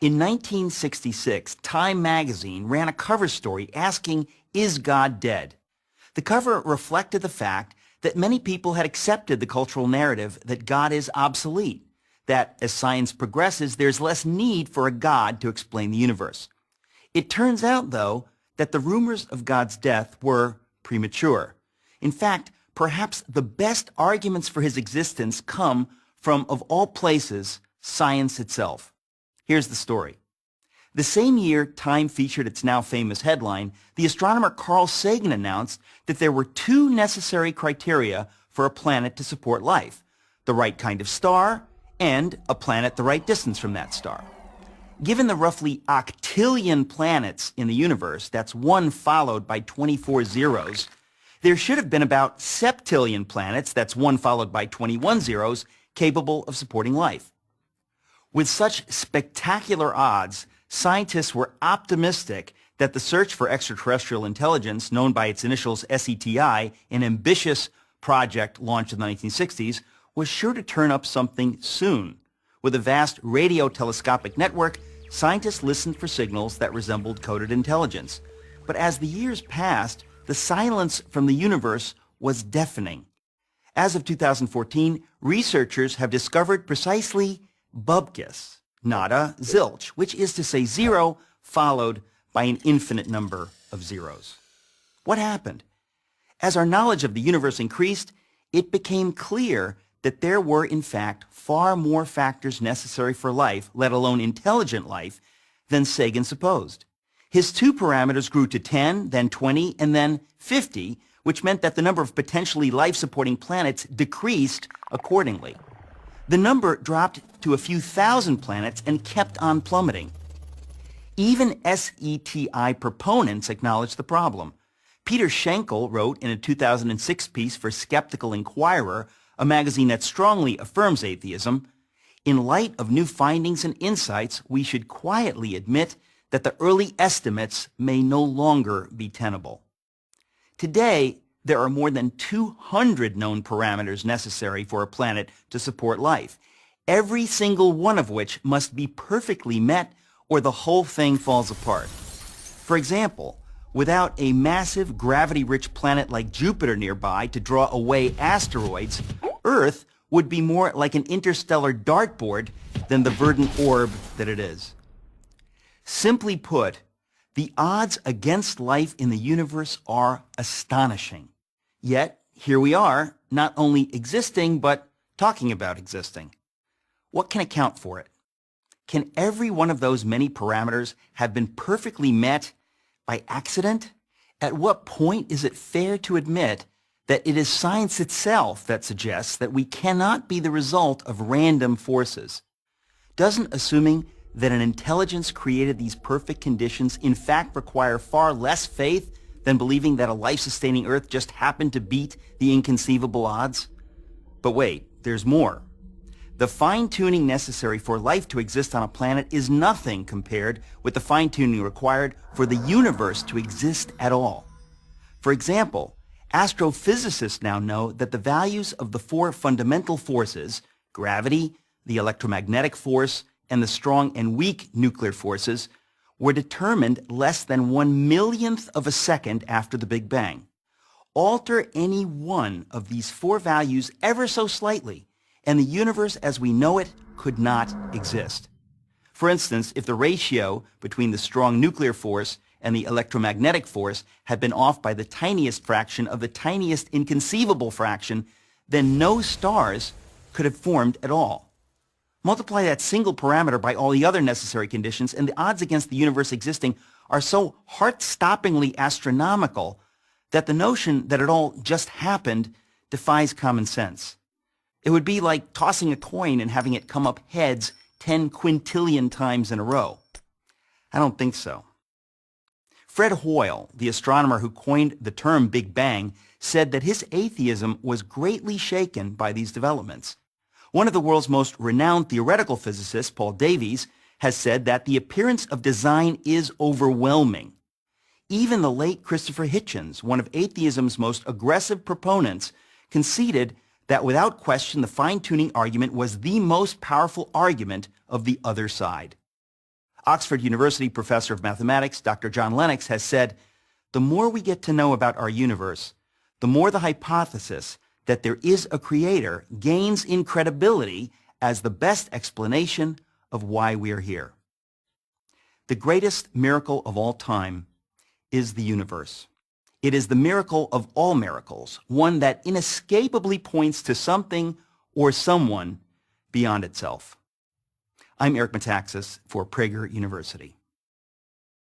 In 1966, Time magazine ran a cover story asking, "Is God dead?" The cover reflected the fact that many people had accepted the cultural narrative that God is obsolete, that as science progresses, there's less need for a God to explain the universe. It turns out, though, that the rumors of God's death were premature. In fact, perhaps the best arguments for his existence come from, of all places, science itself. Here's the story. The same year Time featured its now famous headline, the astronomer Carl Sagan announced that there were two necessary criteria for a planet to support life: the right kind of star and a planet the right distance from that star. Given the roughly octillion planets in the universe, that's 1 followed by 24 zeros, there should have been about septillion planets, that's 1 followed by 21 zeros, capable of supporting life. With such spectacular odds, scientists were optimistic that the search for extraterrestrial intelligence, known by its initials SETI, an ambitious project launched in the 1960s, was sure to turn up something soon. With a vast radio telescopic network, scientists listened for signals that resembled coded intelligence. But as the years passed, the silence from the universe was deafening. As of 2014, researchers have discovered precisely bupkis, nada, zilch, which is to say zero followed by an infinite number of zeros. What happened? As our knowledge of the universe increased, it became clear that there were, in fact, far more factors necessary for life, let alone intelligent life, than Sagan supposed. His two parameters grew to 10, then 20, and then 50, which meant that the number of potentially life-supporting planets decreased accordingly. The number dropped to a few thousand planets and kept on plummeting. Even SETI proponents acknowledged the problem. Peter Schenkel wrote in a 2006 piece for Skeptical Inquirer, a magazine that strongly affirms atheism, "In light of new findings and insights, we should quietly admit that the early estimates may no longer be tenable." Today, there are more than 200 known parameters necessary for a planet to support life, every single one of which must be perfectly met or the whole thing falls apart. For example, without a massive gravity-rich planet like Jupiter nearby to draw away asteroids, Earth would be more like an interstellar dartboard than the verdant orb that it is. Simply put, the odds against life in the universe are astonishing. Yet, here we are, not only existing, but talking about existing. What can account for it? Can every one of those many parameters have been perfectly met by accident? At what point is it fair to admit that it is science itself that suggests that we cannot be the result of random forces? Doesn't assuming that an intelligence created these perfect conditions in fact require far less faith than believing that a life-sustaining Earth just happened to beat the inconceivable odds? But wait, there's more. The fine-tuning necessary for life to exist on a planet is nothing compared with the fine-tuning required for the universe to exist at all. For example, astrophysicists now know that the values of the four fundamental forces, gravity, the electromagnetic force, and the strong and weak nuclear forces, were determined less than 1/1,000,000th of a second after the Big Bang. Alter any one of these four values ever so slightly, and the universe as we know it could not exist. For instance, if the ratio between the strong nuclear force and the electromagnetic force had been off by the tiniest fraction of the tiniest inconceivable fraction, then no stars could have formed at all. Multiply that single parameter by all the other necessary conditions, and the odds against the universe existing are so heart-stoppingly astronomical that the notion that it all just happened defies common sense. It would be like tossing a coin and having it come up heads 10 quintillion times in a row. I don't think so. Fred Hoyle, the astronomer who coined the term Big Bang, said that his atheism was greatly shaken by these developments. One of the world's most renowned theoretical physicists, Paul Davies, has said that the appearance of design is overwhelming. Even the late Christopher Hitchens, one of atheism's most aggressive proponents, conceded that without question the fine-tuning argument was the most powerful argument of the other side. Oxford University professor of mathematics, Dr. John Lennox, has said, "The more we get to know about our universe, the more the hypothesis that there is a creator gains in credibility as the best explanation of why we are here." The greatest miracle of all time is the universe. It is the miracle of all miracles, one that inescapably points to something or someone beyond itself. I'm Eric Metaxas for Prager University.